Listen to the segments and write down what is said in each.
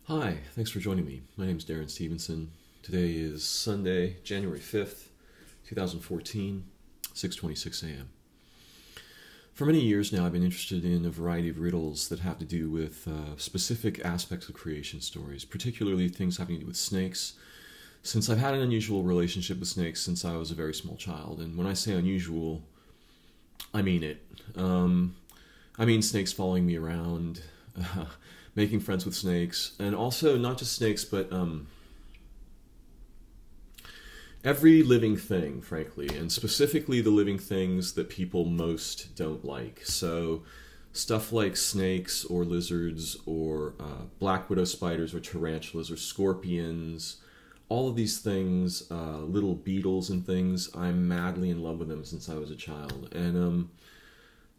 Hi, thanks for joining me. My name is Darren Stevenson. Today is Sunday, January 5th, 2014, 6:26 a.m. For many years now, I've been interested in a variety of riddles that have to do with specific aspects of creation stories, particularly things having to do with snakes, since I've had an unusual relationship with snakes since I was a very small child. And when I say unusual, I mean it. I mean snakes following me around, making friends with snakes, and also not just snakes, but every living thing, frankly, and specifically the living things that people most don't like. So stuff like snakes or lizards or black widow spiders or tarantulas or scorpions, all of these things, little beetles and things, I'm madly in love with them since I was a child. And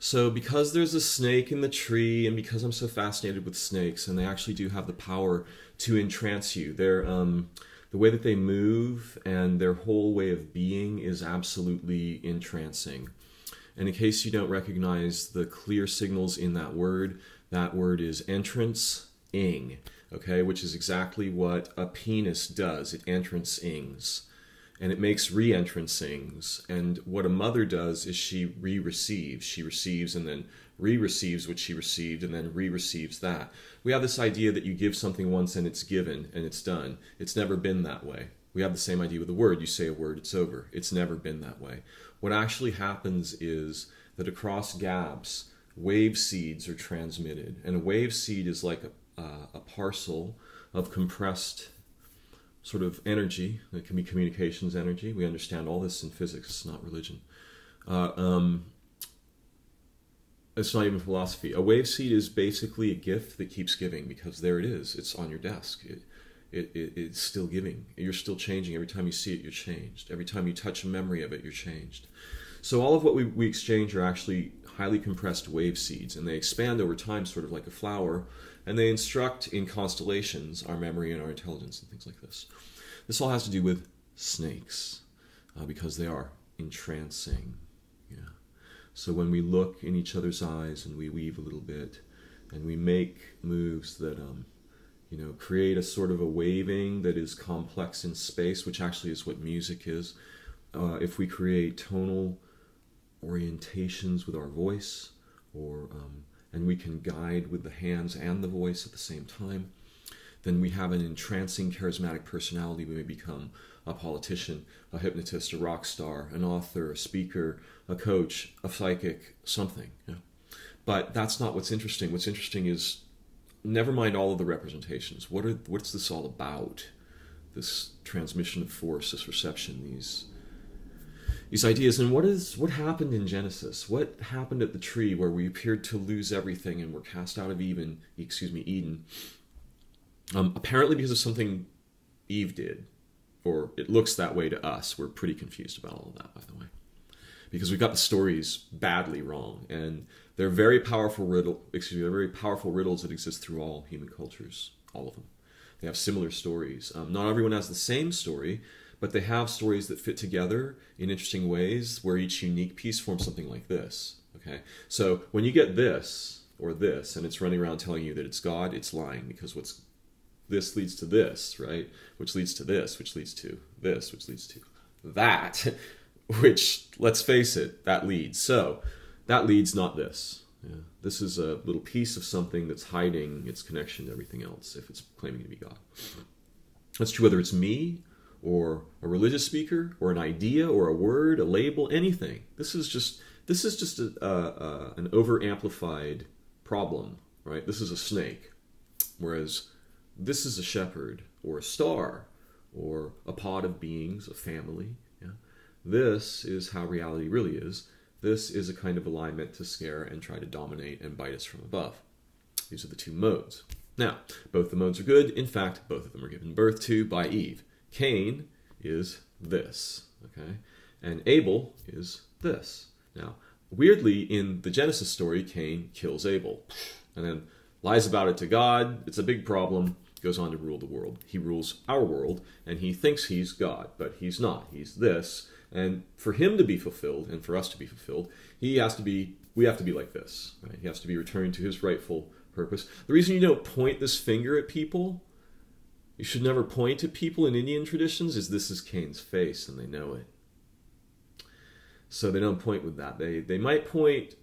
so because there's a snake in the tree, and because I'm so fascinated with snakes, and they actually do have the power to entrance you, they're, the way that they move and their whole way of being is absolutely entrancing. And in case you don't recognize the clear signals in that word is entrance-ing, okay, which is exactly what a penis does. It entrance-ings. And it makes re-entrancings. And what a mother does is she re-receives. She receives and then re-receives what she received and then re-receives that. We have this idea that you give something once and it's given and it's done. It's never been that way. We have the same idea with a word. You say a word, it's over. It's never been that way. What actually happens is that across gaps, wave seeds are transmitted. And a wave seed is like a parcel of compressed sort of energy. It can be communications energy. We understand all this in physics. It's not religion. It's not even philosophy. A wave seed is basically a gift that keeps giving, because there it is. It's on your desk. It's still giving. You're still changing. Every time you see it, you're changed. Every time you touch a memory of it, you're changed. So all of what we exchange are actually highly compressed wave seeds, and they expand over time sort of like a flower, and they instruct in constellations our memory and our intelligence and things like this. This all has to do with snakes, because they are entrancing. Yeah. So when we look in each other's eyes and we weave a little bit, and we make moves that create a sort of a waving that is complex in space, which actually is what music is. If we create tonal orientations with our voice, and we can guide with the hands and the voice at the same time, then we have an entrancing, charismatic personality. We may become a politician, a hypnotist, a rock star, an author, a speaker, a coach, a psychic, something. Yeah. But that's not what's interesting. What's interesting is, never mind all of the representations. What's this all about? This transmission of force, this reception, these ideas. And what happened in Genesis? What happened at the tree where we appeared to lose everything and were cast out of Eden? Apparently because of something Eve did, or it looks that way to us. We're pretty confused about all of that, by the way, because we've got the stories badly wrong, and they're very powerful riddles that exist through all human cultures, all of them. They have similar stories. Not everyone has the same story, but they have stories that fit together in interesting ways, where each unique piece forms something like this. Okay, so when you get this or this, and it's running around telling you that it's God, it's lying, because this leads to this, right? Which leads to this, which leads to this, which leads to that, which, let's face it, that leads. So that leads, not this. Yeah. This is a little piece of something that's hiding its connection to everything else if it's claiming to be God. That's true whether it's me or a religious speaker or an idea or a word, a label, anything. This is just an over-amplified problem, right? This is a snake, whereas this is a shepherd or a star or a pod of beings, a family. Yeah? This is how reality really is. This is a kind of a lie meant to scare and try to dominate and bite us from above. These are the two modes. Now, both the modes are good. In fact, both of them are given birth to by Eve. Cain is this, okay? And Abel is this. Now, weirdly, in the Genesis story, Cain kills Abel and then lies about it to God. It's a big problem. Goes on to rule the world. He rules our world, and he thinks he's God, but he's not. He's this. And for him to be fulfilled, and for us to be fulfilled, we have to be like this. Right? He has to be returned to his rightful purpose. The reason you don't point this finger at people you should never point at people in Indian traditions is this is Cain's face, and they know it. So they don't point with that. They might point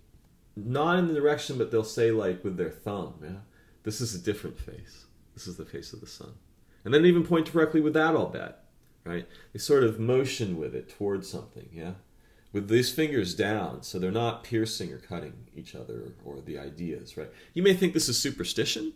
not in the direction, but they'll say like with their thumb, yeah, this is a different face. This is the face of the sun. And they don't even point directly with that, I'll bet, right? They sort of motion with it towards something, yeah? With these fingers down, so they're not piercing or cutting each other or the ideas, right? You may think this is superstition.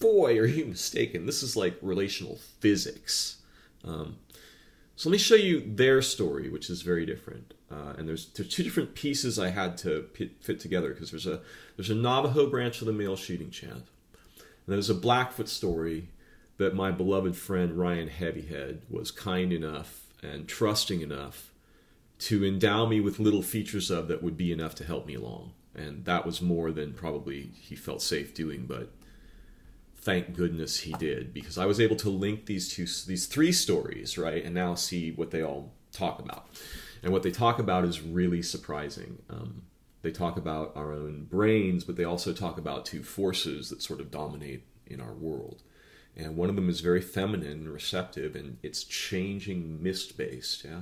Boy, are you mistaken. This is like relational physics. So let me show you their story, which is very different. And there's two different pieces I had to fit together, because there's a Navajo branch of the Male Shooting Chant, and there's a Blackfoot story that my beloved friend Ryan Heavyhead was kind enough and trusting enough to endow me with little features of that would be enough to help me along. And that was more than probably he felt safe doing, but thank goodness he did, because I was able to link these three stories, right, and now see what they all talk about. And what they talk about is really surprising. They talk about our own brains, but they also talk about two forces that sort of dominate in our world. And one of them is very feminine and receptive, and it's changing mist-based, yeah?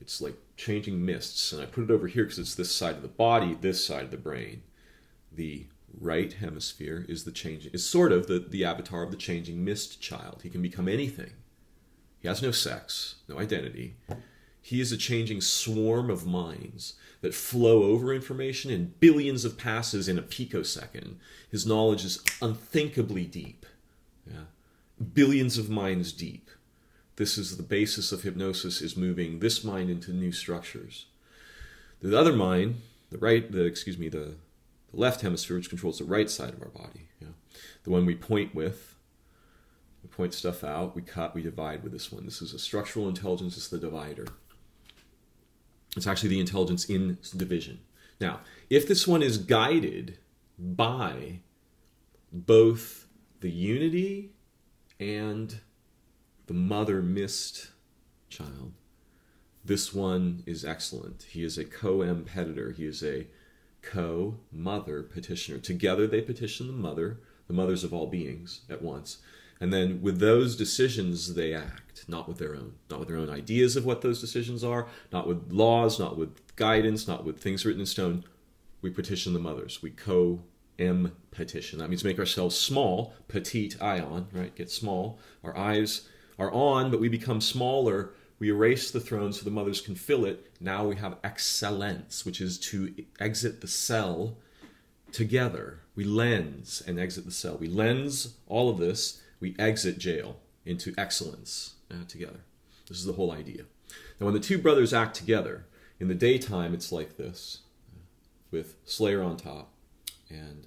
It's like changing mists. And I put it over here because it's this side of the body, this side of the brain. The right hemisphere is sort of the avatar of the changing mist child. He can become anything. He has no sex, no identity. He is a changing swarm of minds that flow over information in billions of passes in a picosecond. His knowledge is unthinkably deep. Yeah? Billions of minds deep. This is the basis of hypnosis, is moving this mind into new structures. The other mind, the left hemisphere, which controls the right side of our body, yeah? The one we point with, we point stuff out, we cut, we divide with this one. This is a structural intelligence, it's the divider. It's actually the intelligence in division. Now, if this one is guided by both the unity and the mother mist child, this one is excellent. He is a co-empetitor. He is a co-mother petitioner. Together they petition the mothers of all beings at once. And then with those decisions they act, not with their own ideas of what those decisions are, not with laws, not with guidance, not with things written in stone. We petition the mothers. We co-petition. That means make ourselves small, petite ion, right? Get small. Our eyes are on, but we become smaller. We erase the throne so the mothers can fill it. Now we have excellence, which is to exit the cell together. We lens and exit the cell. We lens all of this. We exit jail into excellence together. This is the whole idea. Now, when the two brothers act together, in the daytime, it's like this, with Slayer on top and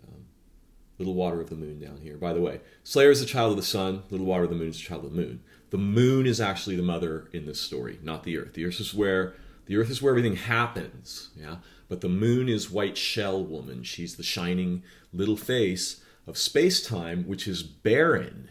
Little Water of the Moon down here. By the way, Slayer is the child of the sun. Little Water of the Moon is the child of the moon. The moon is actually the mother in this story, not the earth. The earth is where everything happens, yeah. But the moon is white shell woman. She's the shining little face of space-time, which is barren.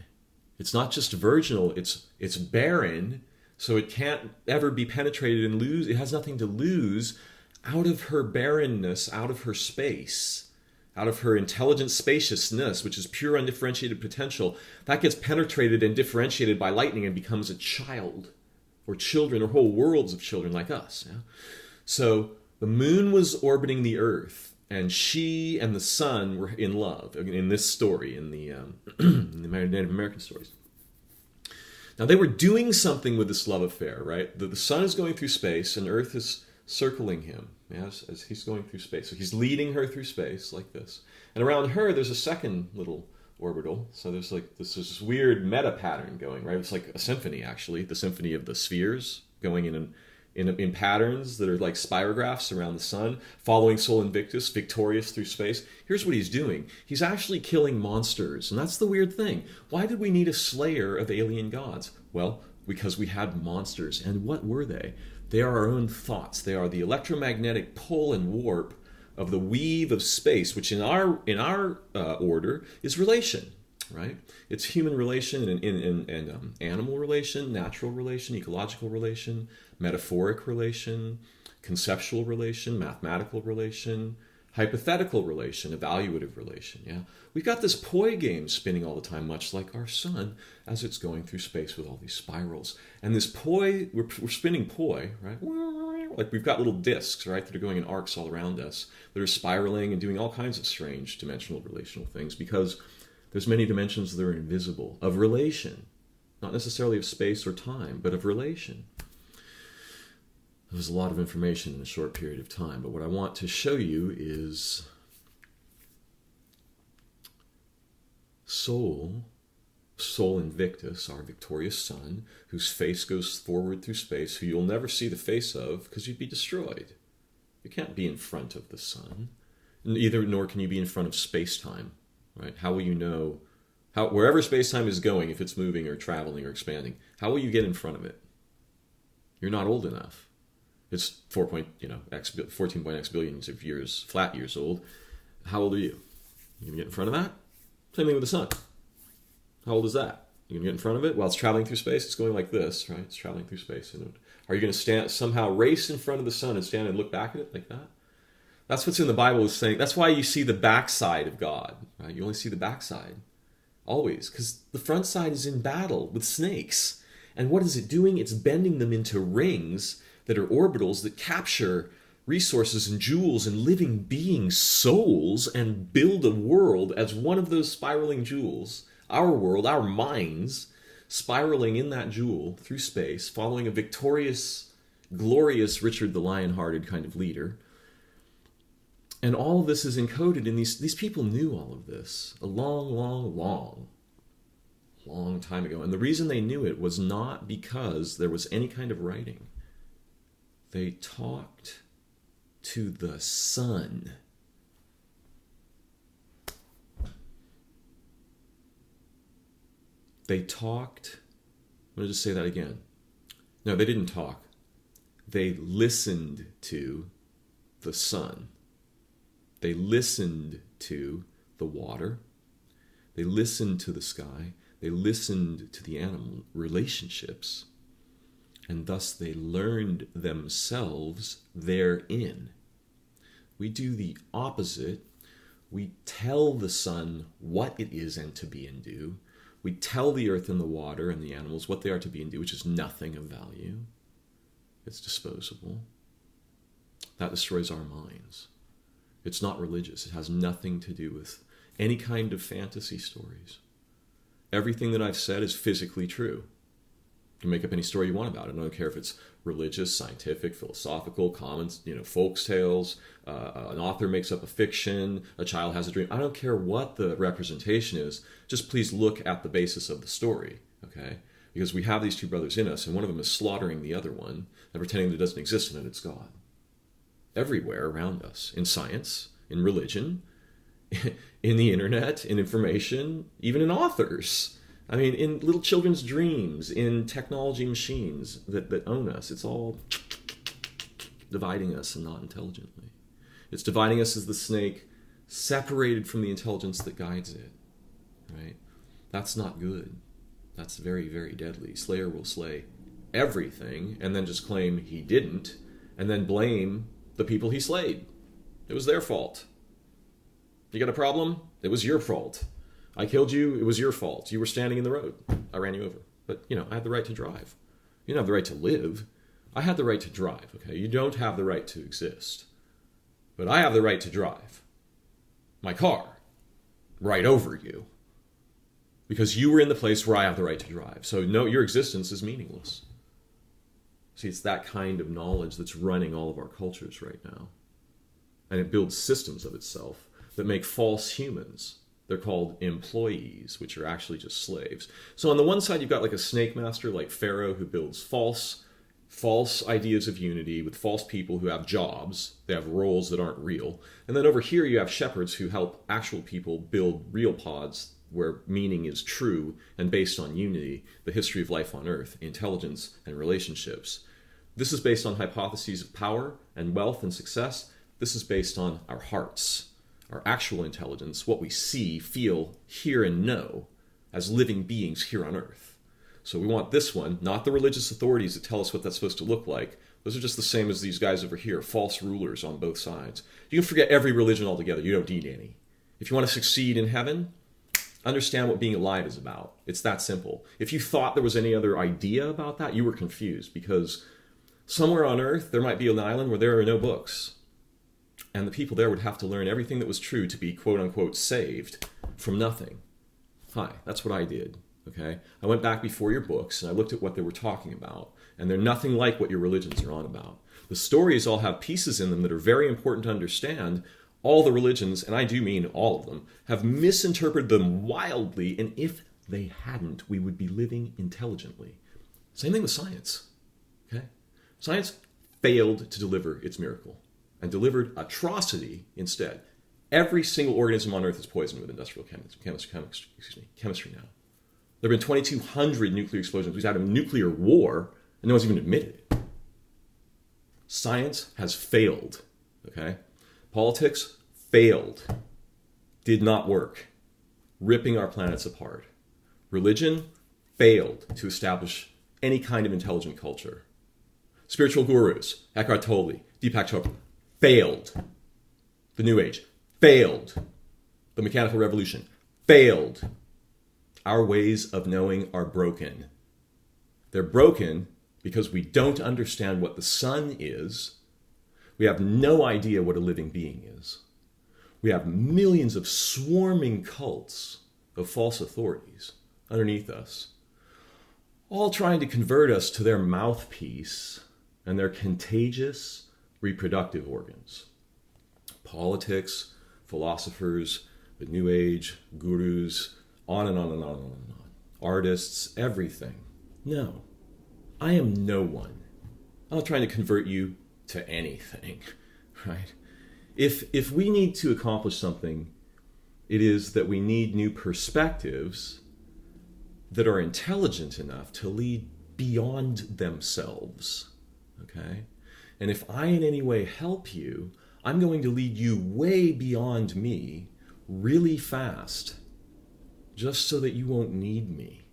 It's not just virginal, it's barren, so it can't ever be penetrated and lose. It has nothing to lose out of her barrenness, out of her space, out of her intelligent spaciousness, which is pure undifferentiated potential. That gets penetrated and differentiated by lightning and becomes a child, or children, or whole worlds of children like us. Yeah? So the moon was orbiting the earth, and she and the sun were in love in this story, in the Native American stories. Now, they were doing something with this love affair, right? The sun is going through space, and Earth is circling him as he's going through space. So he's leading her through space like this. And around her, there's a second little orbital. So there's like this weird meta pattern going, right? It's like a symphony, actually. The symphony of the spheres going in patterns that are like spirographs around the sun, following Sol Invictus, victorious through space. Here's what he's doing. He's actually killing monsters, and that's the weird thing. Why did we need a slayer of alien gods? Well, because we had monsters, and what were they? They are our own thoughts. They are the electromagnetic pull and warp of the weave of space, which in our order is relation. Right? It's human relation and animal relation, natural relation, ecological relation, metaphoric relation, conceptual relation, mathematical relation, hypothetical relation, evaluative relation. Yeah, we've got this poi game spinning all the time, much like our sun as it's going through space with all these spirals. And this poi, we're spinning poi, right? Like we've got little discs, right, that are going in arcs all around us that are spiraling and doing all kinds of strange dimensional relational things, because there's many dimensions that are invisible of relation, not necessarily of space or time, but of relation. There's a lot of information in a short period of time, but what I want to show you is Soul Invictus, our victorious sun, whose face goes forward through space, who you'll never see the face of because you'd be destroyed. You can't be in front of the sun, nor can you be in front of space-time, right? How will you know, wherever space-time is going, if it's moving or traveling or expanding, how will you get in front of it? You're not old enough. It's 14.x billions of years, flat years old. How old are you? You gonna get in front of that? Same thing with the sun. How old is that? You gonna get in front of it? While it's traveling through space, it's going like this, right? It's traveling through space. And are you gonna somehow race in front of the sun and stand and look back at it like that? That's what's in the Bible is saying. That's why you see the backside of God, right? You only see the backside. Always. Because the front side is in battle with snakes. And what is it doing? It's bending them into rings that are orbitals that capture resources and jewels and living beings' souls and build a world as one of those spiraling jewels. Our world, our minds, spiraling in that jewel through space, following a victorious, glorious Richard the Lion-hearted kind of leader. And all of this is encoded in these people knew all of this a long time ago. And the reason they knew it was not because there was any kind of writing. They talked to the sun. They talked, I'm going to just say that again. No, they didn't talk. They listened to the sun. They listened to the water. They listened to the sky. They listened to the animal relationships. And thus they learned themselves therein. We do the opposite. We tell the sun what it is and to be and do. We tell the earth and the water and the animals what they are to be and do, which is nothing of value. It's disposable. That destroys our minds. It's not religious. It has nothing to do with any kind of fantasy stories. Everything that I've said is physically true. You can make up any story you want about it. I don't care if it's religious, scientific, philosophical, common, folks tales, an author makes up a fiction, a child has a dream. I don't care what the representation is. Just please look at the basis of the story, okay? Because we have these two brothers in us, and one of them is slaughtering the other one and pretending that it doesn't exist and that it's God. Everywhere around us, in science, in religion, in the internet, in information, even in authors. I mean, in little children's dreams, in technology machines that own us. It's all dividing us and not intelligently. It's dividing us as the snake separated from the intelligence that guides it, right? That's not good. That's very, very deadly. Slayer will slay everything and then just claim he didn't and then blame the people he slayed. It was their fault. You got a problem? It was your fault. I killed you, it was your fault. You were standing in the road. I ran you over. But, I had the right to drive. You don't have the right to live. I had the right to drive, okay? You don't have the right to exist. But I have the right to drive my car right over you. Because you were in the place where I have the right to drive. So, no, your existence is meaningless. See, it's that kind of knowledge that's running all of our cultures right now. And it builds systems of itself that make false humans. They're called employees, which are actually just slaves. So on the one side, you've got like a snake master like Pharaoh who builds false ideas of unity with false people who have jobs. They have roles that aren't real. And then over here, you have shepherds who help actual people build real pods where meaning is true and based on unity, the history of life on Earth, intelligence, and relationships. This is based on hypotheses of power and wealth and success. This is based on our hearts, our actual intelligence, what we see, feel, hear, and know as living beings here on Earth. So we want this one, not the religious authorities that tell us what that's supposed to look like. Those are just the same as these guys over here, false rulers on both sides. You can forget every religion altogether. You don't need any. If you want to succeed in heaven, understand what being alive is about. It's that simple. If you thought there was any other idea about that, you were confused, because somewhere on earth there might be an island where there are no books. And the people there would have to learn everything that was true to be quote-unquote saved from nothing. Hi, that's what I did. Okay, I went back before your books and I looked at what they were talking about, and they're nothing like what your religions are on about. The stories all have pieces in them that are very important to understand. All the religions, and I do mean all of them, have misinterpreted them wildly, and if they hadn't, we would be living intelligently. Same thing with science. Okay, science failed to deliver its miracle and delivered atrocity instead. Every single organism on Earth is poisoned with industrial chemistry now. There have been 2,200 nuclear explosions. We've had a nuclear war, and no one's even admitted it. Science has failed, okay? Politics failed. Did not work. Ripping our planets apart. Religion failed to establish any kind of intelligent culture. Spiritual gurus, Eckhart Tolle, Deepak Chopra, failed. The New Age, failed. The Mechanical Revolution, failed. Our ways of knowing are broken. They're broken because we don't understand what the sun is. We have no idea what a living being is. We have millions of swarming cults of false authorities underneath us, all trying to convert us to their mouthpiece and their contagious reproductive organs. Politics, philosophers, the New Age, gurus, on and on and on and on and on. Artists, everything. No, I am no one. I'm not trying to convert you to anything, right? If we need to accomplish something, it is that we need new perspectives that are intelligent enough to lead beyond themselves, okay? And if I in any way help you, I'm going to lead you way beyond me really fast, just so that you won't need me,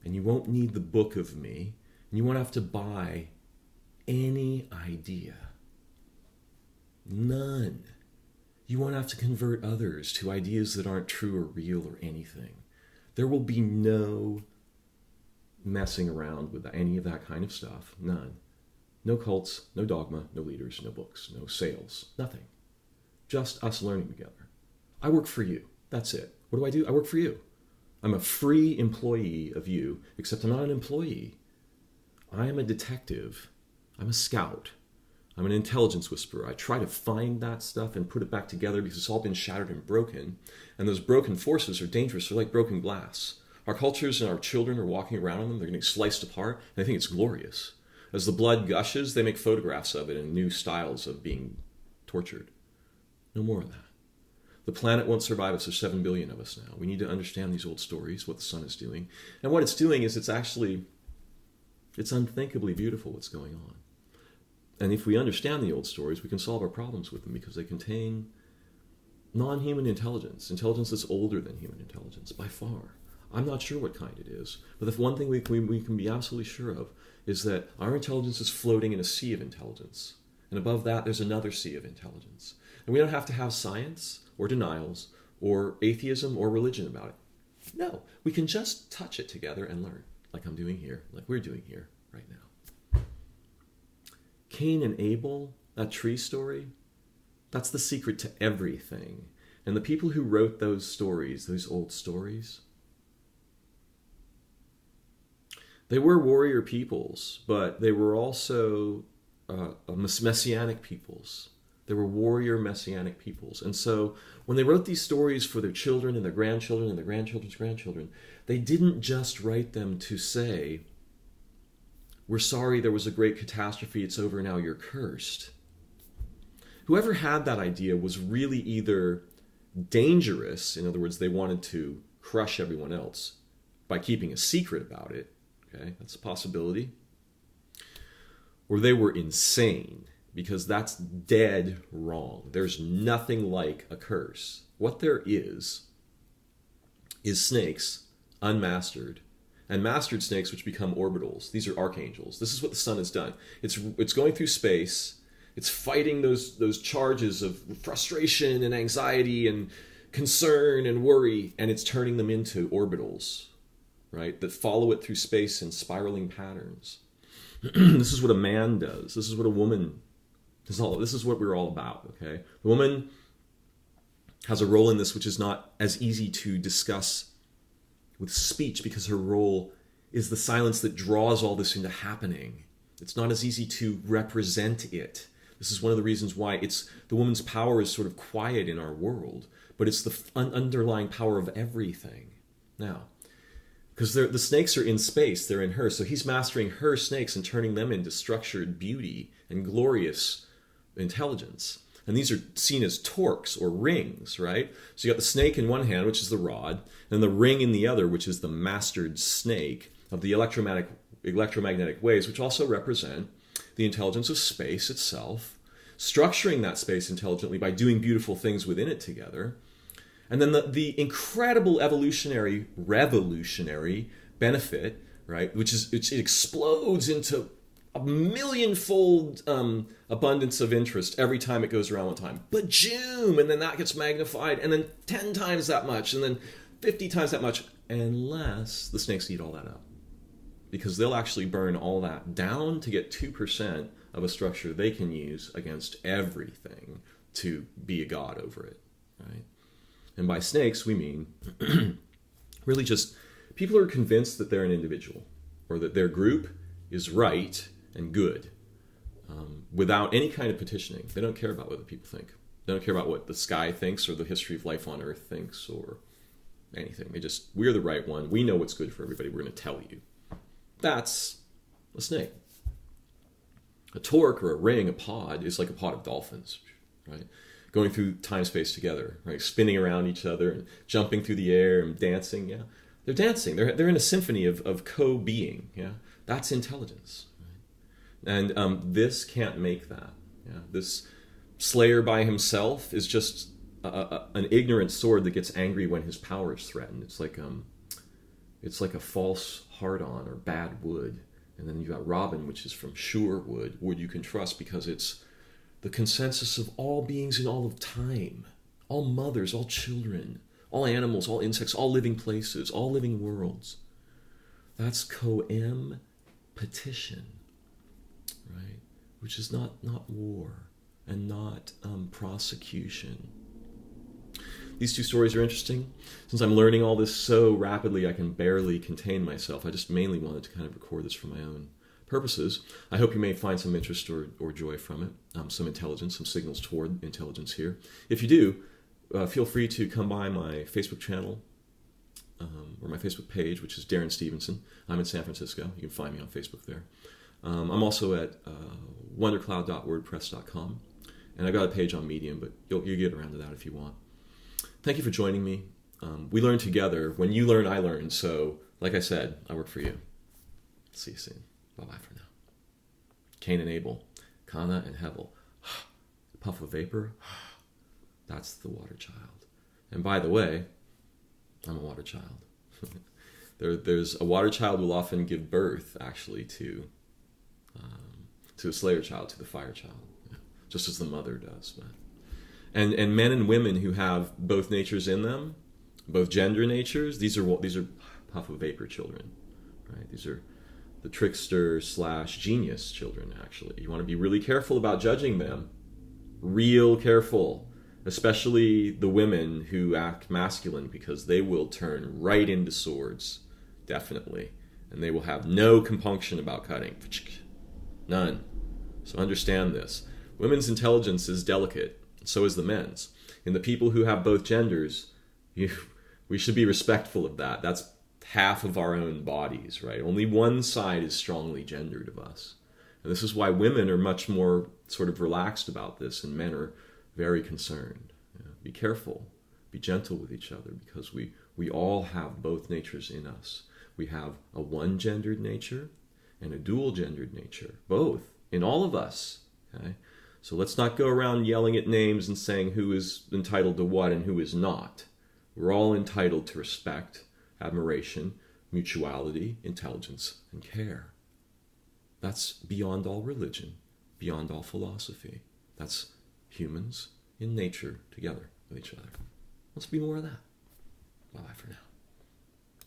and you won't need the book of me, and you won't have to buy any idea. None. You won't have to convert others to ideas that aren't true or real or anything. There will be no messing around with any of that kind of stuff. None. No cults, no dogma, no leaders, no books, no sales, nothing. Just us learning together. I work for you. That's it. What do? I work for you. I'm a free employee of you, except I'm not an employee. I am a detective. I'm a scout. I'm an intelligence whisperer. I try to find that stuff and put it back together because it's all been shattered and broken. And those broken forces are dangerous. They're like broken glass. Our cultures and our children are walking around on them. They're getting sliced apart, and they think it's glorious. As the blood gushes, they make photographs of it and new styles of being tortured. No more of that. The planet won't survive us. There's 7 billion of us now. We need to understand these old stories, what the sun is doing. And what it's doing is it's unthinkably beautiful what's going on. And if we understand the old stories, we can solve our problems with them because they contain non-human intelligence that's older than human intelligence, by far. I'm not sure what kind it is, but the one thing we can be absolutely sure of is that our intelligence is floating in a sea of intelligence. And above that, there's another sea of intelligence. And we don't have to have science or denials or atheism or religion about it. No, we can just touch it together and learn, like I'm doing here, like we're doing here right now. Cain and Abel, that tree story, that's the secret to everything. And the people who wrote those stories, those old stories, they were warrior peoples, but they were also messianic peoples. They were warrior messianic peoples. And so when they wrote these stories for their children and their grandchildren and their grandchildren's grandchildren, they didn't just write them to say, we're sorry there was a great catastrophe, it's over now, you're cursed. Whoever had that idea was really either dangerous, in other words, they wanted to crush everyone else by keeping a secret about it, okay, that's a possibility, or they were insane, because that's dead wrong. There's nothing like a curse. What there is snakes, unmastered, and mastered snakes, which become orbitals. These are archangels. This is what the sun has done. It's going through space. It's fighting those charges of frustration and anxiety and concern and worry, and it's turning them into orbitals, right, that follow it through space in spiraling patterns. This is what a man does. This is what a woman does. This is what we're all about, okay? The woman has a role in this which is not as easy to discuss with speech, because her role is the silence that draws all this into happening. It's not as easy to represent it. This is one of the reasons why the woman's power is sort of quiet in our world, but it's the underlying power of everything. Now, because the snakes are in space, they're in her, so he's mastering her snakes and turning them into structured beauty and glorious intelligence. And these are seen as torques or rings, right? So you got the snake in one hand, which is the rod, and the ring in the other, which is the mastered snake of the electromagnetic waves, which also represent the intelligence of space itself, structuring that space intelligently by doing beautiful things within it together. And then the incredible revolutionary benefit, right, which is it explodes into a millionfold abundance of interest every time it goes around one time. But zoom, and then that gets magnified, and then 10 times that much, and then 50 times that much, unless the snakes eat all that up. Because they'll actually burn all that down to get 2% of a structure they can use against everything to be a god over it, right? And by snakes, we mean really just people who are convinced that they're an individual or that their group is right and good without any kind of petitioning. They don't care about what other people think. They don't care about what the sky thinks or the history of life on Earth thinks or anything. We're the right one. We know what's good for everybody. We're going to tell you. That's a snake. A torque or a ring, a pod, is like a pod of dolphins, right? Going through time-space together, right? Spinning around each other and jumping through the air and dancing, yeah. They're dancing. They're in a symphony of co-being, yeah. That's intelligence, right? And this can't make that, yeah. This slayer by himself is just an ignorant sword that gets angry when his power is threatened. It's like a false hard-on or bad wood. And then you've got Robin, which is from sure wood you can trust, because it's the consensus of all beings in all of time, all mothers, all children, all animals, all insects, all living places, all living worlds. That's petition, right? Which is not war and not prosecution. These two stories are interesting. Since I'm learning all this so rapidly, I can barely contain myself. I just mainly wanted to kind of record this for my own purposes. I hope you may find some interest or joy from it, some intelligence, some signals toward intelligence here. If you do, feel free to come by my Facebook channel or my Facebook page, which is Darren Stevenson. I'm in San Francisco. You can find me on Facebook there. I'm also at wondercloud.wordpress.com, and I got a page on Medium, but you'll get around to that if you want. Thank you for joining me. We learn together. When you learn, I learn. So, like I said, I work for you. See you soon. Bye-bye for now. Cain and Abel, Kana and Hevel. Puff of vapor. That's the water child. And by the way, I'm a water child. There's a water child will often give birth, actually, to a slayer child, to the fire child, just as the mother does. And men and women who have both natures in them, both gender natures, these are puff of vapor children, right? These are the trickster / genius children, actually. You want to be really careful about judging them. Real careful. Especially the women who act masculine, because they will turn right into swords, definitely. And they will have no compunction about cutting. None. So understand this. Women's intelligence is delicate. So is the men's. In the people who have both genders, we should be respectful of that. That's half of our own bodies, right? Only one side is strongly gendered of us. And this is why women are much more sort of relaxed about this, and men are very concerned. Be careful. Be gentle with each other, because we all have both natures in us. We have a one-gendered nature and a dual-gendered nature, both, in all of us, okay? So let's not go around yelling at names and saying who is entitled to what and who is not. We're all entitled to respect, admiration, mutuality, intelligence, and care. That's beyond all religion, beyond all philosophy. That's humans in nature together with each other. Let's be more of that. Bye-bye for now.